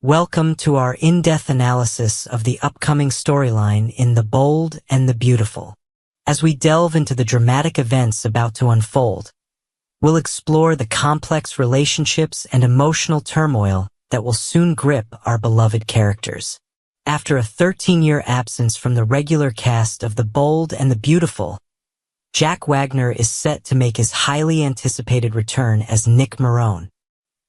Welcome to our in-depth analysis of the upcoming storyline in The Bold and the Beautiful. As we delve into the dramatic events about to unfold, we'll explore the complex relationships and emotional turmoil that will soon grip our beloved characters. After a 13-year absence from the regular cast of The Bold and the Beautiful, Jack Wagner is set to make his highly anticipated return as Nick Marone.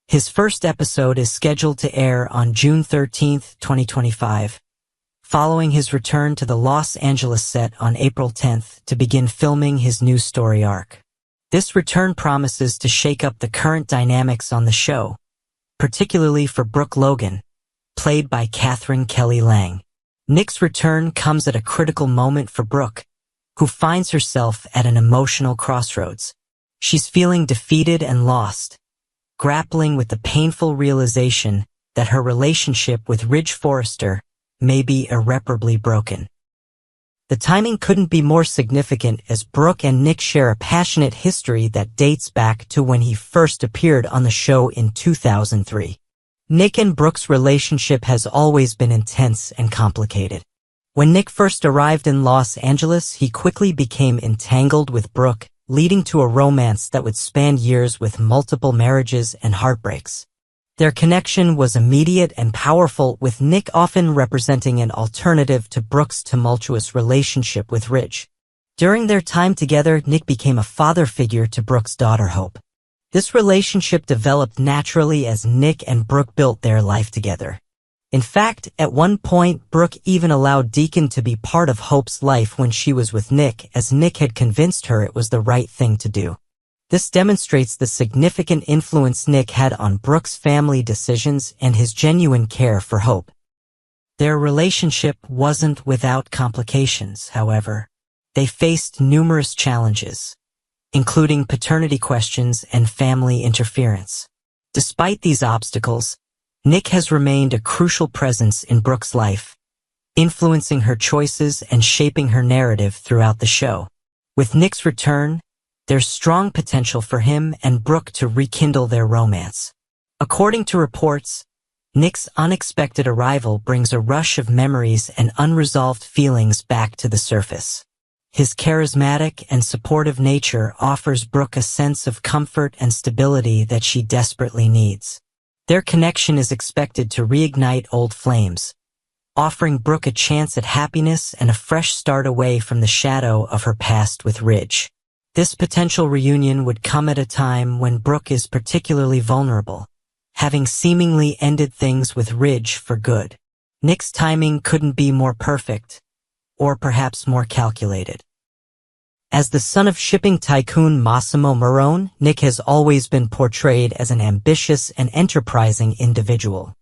His first episode is scheduled to air on June 13, 2025, following his return to the Los Angeles set on April 10 to begin filming his new story arc. This return promises to shake up the current dynamics on the show, particularly for Brooke Logan, played by Catherine Kelly Lang. Nick's return comes at a critical moment for Brooke, who finds herself at an emotional crossroads. She's feeling defeated and lost, grappling with the painful realization that her relationship with Ridge Forrester may be irreparably broken. The timing couldn't be more significant as Brooke and Nick share a passionate history that dates back to when he first appeared on the show in 2003. Nick and Brooke's relationship has always been intense and complicated. When Nick first arrived in Los Angeles, he quickly became entangled with Brooke, leading to a romance that would span years with multiple marriages and heartbreaks. Their connection was immediate and powerful, with Nick often representing an alternative to Brooke's tumultuous relationship with Ridge. During their time together, Nick became a father figure to Brooke's daughter Hope. This relationship developed naturally as Nick and Brooke built their life together. In fact, at one point, Brooke even allowed Deacon to be part of Hope's life when she was with Nick, as Nick had convinced her it was the right thing to do. This demonstrates the significant influence Nick had on Brooke's family decisions and his genuine care for Hope. Their relationship wasn't without complications, however. They faced numerous challenges, including paternity questions and family interference. Despite these obstacles, Nick has remained a crucial presence in Brooke's life, influencing her choices and shaping her narrative throughout the show. With Nick's return, there's strong potential for him and Brooke to rekindle their romance. According to reports, Nick's unexpected arrival brings a rush of memories and unresolved feelings back to the surface. His charismatic and supportive nature offers Brooke a sense of comfort and stability that she desperately needs. Their connection is expected to reignite old flames, offering Brooke a chance at happiness and a fresh start away from the shadow of her past with Ridge. This potential reunion would come at a time when Brooke is particularly vulnerable, having seemingly ended things with Ridge for good. Nick's timing couldn't be more perfect, or perhaps more calculated. As the son of shipping tycoon Massimo Marone, Nick has always been portrayed as an ambitious and enterprising individual.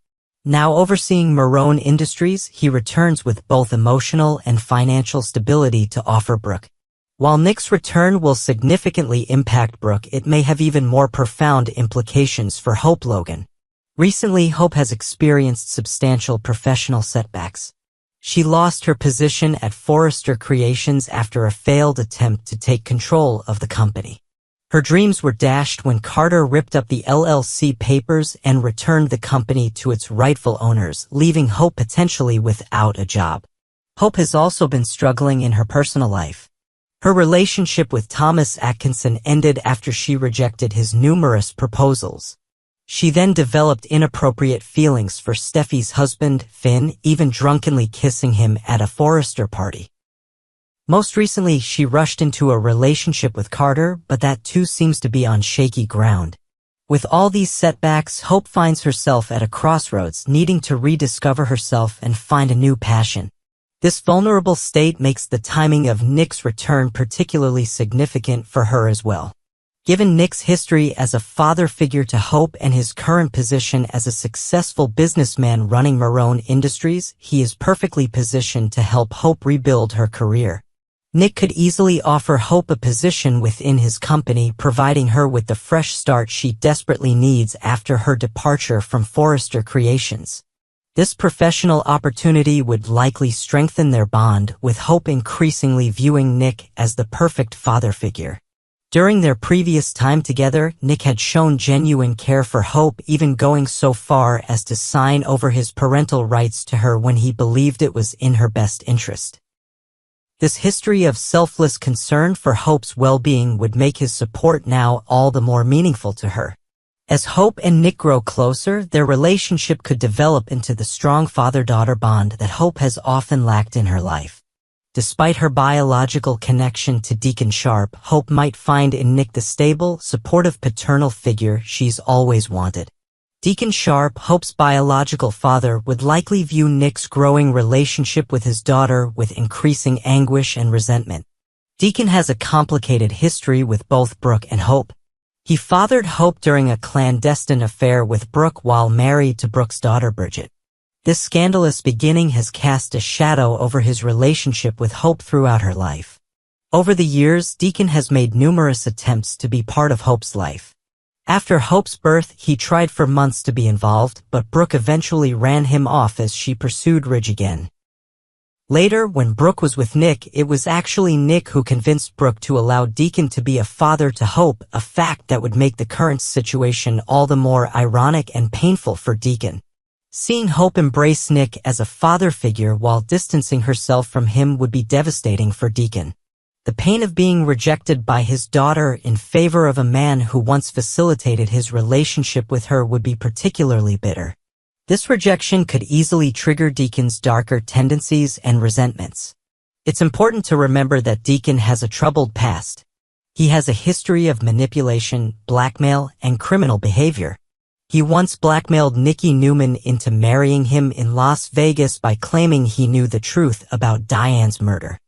Now overseeing Marone Industries, he returns with both emotional and financial stability to offer Brooke. While Nick's return will significantly impact Brooke, it may have even more profound implications for Hope Logan. Recently, Hope has experienced substantial professional setbacks. She lost her position at Forrester Creations after a failed attempt to take control of the company. Her dreams were dashed when Carter ripped up the LLC papers and returned the company to its rightful owners, leaving Hope potentially without a job. Hope has also been struggling in her personal life. Her relationship with Thomas Atkinson ended after she rejected his numerous proposals. She then developed inappropriate feelings for Steffi's husband, Finn, even drunkenly kissing him at a Forrester party. Most recently, she rushed into a relationship with Carter, but that too seems to be on shaky ground. With all these setbacks, Hope finds herself at a crossroads, needing to rediscover herself and find a new passion. This vulnerable state makes the timing of Nick's return particularly significant for her as well. Given Nick's history as a father figure to Hope and his current position as a successful businessman running Marone Industries, he is perfectly positioned to help Hope rebuild her career. Nick could easily offer Hope a position within his company, providing her with the fresh start she desperately needs after her departure from Forrester Creations. This professional opportunity would likely strengthen their bond, with Hope increasingly viewing Nick as the perfect father figure. During their previous time together, Nick had shown genuine care for Hope, even going so far as to sign over his parental rights to her when he believed it was in her best interest. This history of selfless concern for Hope's well-being would make his support now all the more meaningful to her. As Hope and Nick grow closer, their relationship could develop into the strong father-daughter bond that Hope has often lacked in her life. Despite her biological connection to Deacon Sharp, Hope might find in Nick the stable, supportive paternal figure she's always wanted. Deacon Sharp, Hope's biological father, would likely view Nick's growing relationship with his daughter with increasing anguish and resentment. Deacon has a complicated history with both Brooke and Hope. He fathered Hope during a clandestine affair with Brooke while married to Brooke's daughter Bridget. This scandalous beginning has cast a shadow over his relationship with Hope throughout her life. Over the years, Deacon has made numerous attempts to be part of Hope's life. After Hope's birth, he tried for months to be involved, but Brooke eventually ran him off as she pursued Ridge again. Later, when Brooke was with Nick, it was actually Nick who convinced Brooke to allow Deacon to be a father to Hope, a fact that would make the current situation all the more ironic and painful for Deacon. Seeing Hope embrace Nick as a father figure while distancing herself from him would be devastating for Deacon. The pain of being rejected by his daughter in favor of a man who once facilitated his relationship with her would be particularly bitter. This rejection could easily trigger Deacon's darker tendencies and resentments. It's important to remember that Deacon has a troubled past. He has a history of manipulation, blackmail, and criminal behavior. He once blackmailed Nikki Newman into marrying him in Las Vegas by claiming he knew the truth about Diane's murder.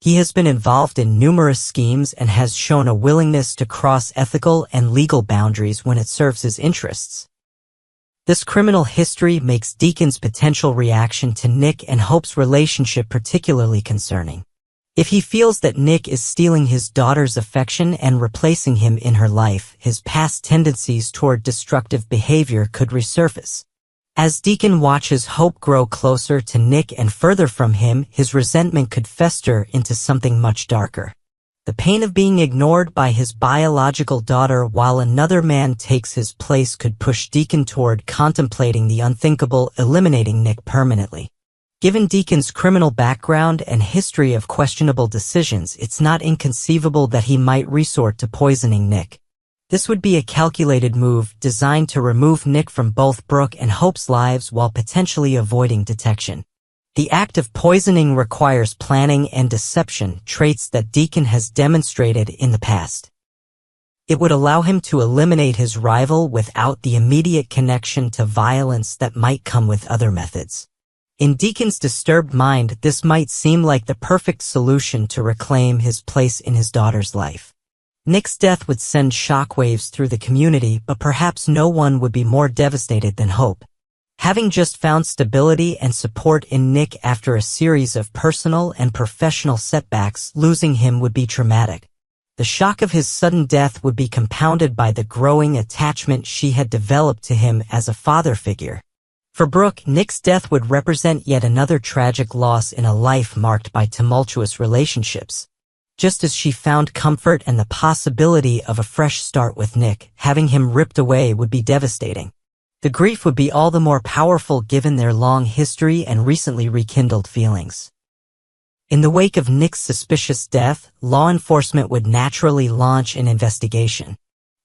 He has been involved in numerous schemes and has shown a willingness to cross ethical and legal boundaries when it serves his interests. This criminal history makes Deacon's potential reaction to Nick and Hope's relationship particularly concerning. If he feels that Nick is stealing his daughter's affection and replacing him in her life, his past tendencies toward destructive behavior could resurface. As Deacon watches Hope grow closer to Nick and further from him, his resentment could fester into something much darker. The pain of being ignored by his biological daughter while another man takes his place could push Deacon toward contemplating the unthinkable, eliminating Nick permanently. Given Deacon's criminal background and history of questionable decisions, it's not inconceivable that he might resort to poisoning Nick. This would be a calculated move designed to remove Nick from both Brooke and Hope's lives while potentially avoiding detection. The act of poisoning requires planning and deception, traits that Deacon has demonstrated in the past. It would allow him to eliminate his rival without the immediate connection to violence that might come with other methods. In Deacon's disturbed mind, this might seem like the perfect solution to reclaim his place in his daughter's life. Nick's death would send shockwaves through the community, but perhaps no one would be more devastated than Hope. Having just found stability and support in Nick after a series of personal and professional setbacks, losing him would be traumatic. The shock of his sudden death would be compounded by the growing attachment she had developed to him as a father figure. For Brooke, Nick's death would represent yet another tragic loss in a life marked by tumultuous relationships. Just as she found comfort and the possibility of a fresh start with Nick, having him ripped away would be devastating. The grief would be all the more powerful given their long history and recently rekindled feelings. In the wake of Nick's suspicious death, law enforcement would naturally launch an investigation.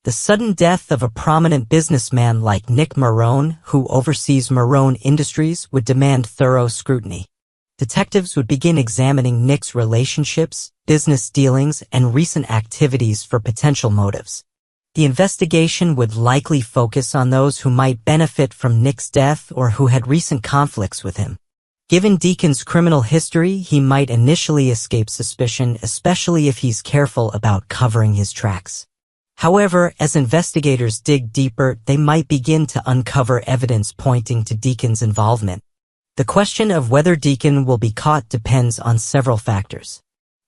The sudden death of a prominent businessman like Nick Marone, who oversees Marone Industries, would demand thorough scrutiny. Detectives would begin examining Nick's relationships, business dealings, and recent activities for potential motives. The investigation would likely focus on those who might benefit from Nick's death or who had recent conflicts with him. Given Deacon's criminal history, he might initially escape suspicion, especially if he's careful about covering his tracks. However, as investigators dig deeper, they might begin to uncover evidence pointing to Deacon's involvement. The question of whether Deacon will be caught depends on several factors.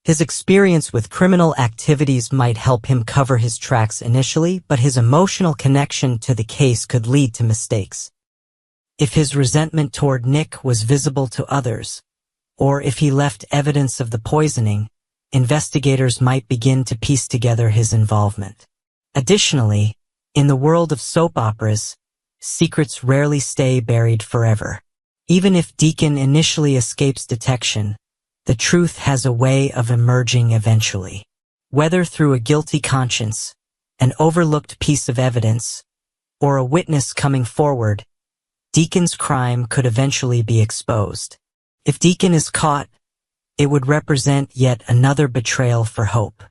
His experience with criminal activities might help him cover his tracks initially, but his emotional connection to the case could lead to mistakes. If his resentment toward Nick was visible to others, or if he left evidence of the poisoning, investigators might begin to piece together his involvement. Additionally, in the world of soap operas, secrets rarely stay buried forever. Even if Deacon initially escapes detection, the truth has a way of emerging eventually. Whether through a guilty conscience, an overlooked piece of evidence, or a witness coming forward, Deacon's crime could eventually be exposed. If Deacon is caught, it would represent yet another betrayal for Hope.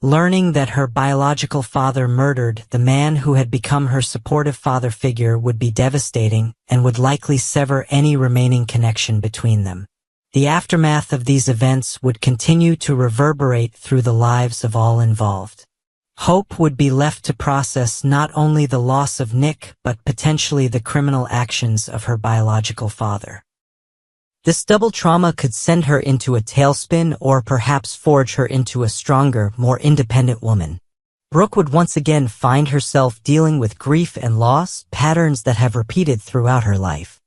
Learning that her biological father murdered the man who had become her supportive father figure would be devastating and would likely sever any remaining connection between them. The aftermath of these events would continue to reverberate through the lives of all involved. Hope would be left to process not only the loss of Nick but potentially the criminal actions of her biological father. This double trauma could send her into a tailspin or perhaps forge her into a stronger, more independent woman. Brooke would once again find herself dealing with grief and loss, patterns that have repeated throughout her life.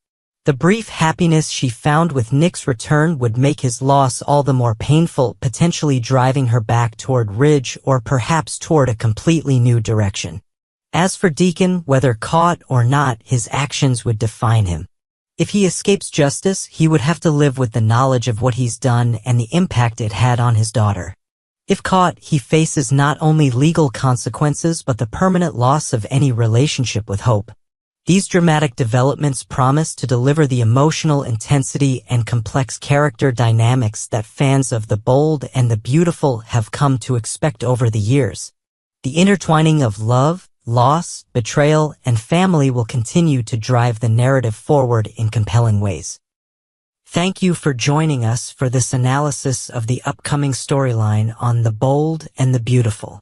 The brief happiness she found with Nick's return would make his loss all the more painful, potentially driving her back toward Ridge or perhaps toward a completely new direction. As for Deacon, whether caught or not, his actions would define him. If he escapes justice, he would have to live with the knowledge of what he's done and the impact it had on his daughter. If caught, he faces not only legal consequences but the permanent loss of any relationship with Hope. These dramatic developments promise to deliver the emotional intensity and complex character dynamics that fans of The Bold and the Beautiful have come to expect over the years. The intertwining of love, loss, betrayal, and family will continue to drive the narrative forward in compelling ways. Thank you for joining us for this analysis of the upcoming storyline on The Bold and the Beautiful.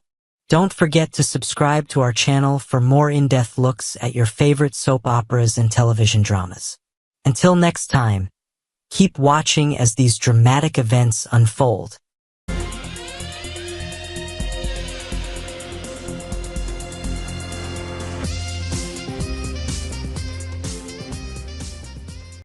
Don't forget to subscribe to our channel for more in-depth looks at your favorite soap operas and television dramas. Until next time, keep watching as these dramatic events unfold.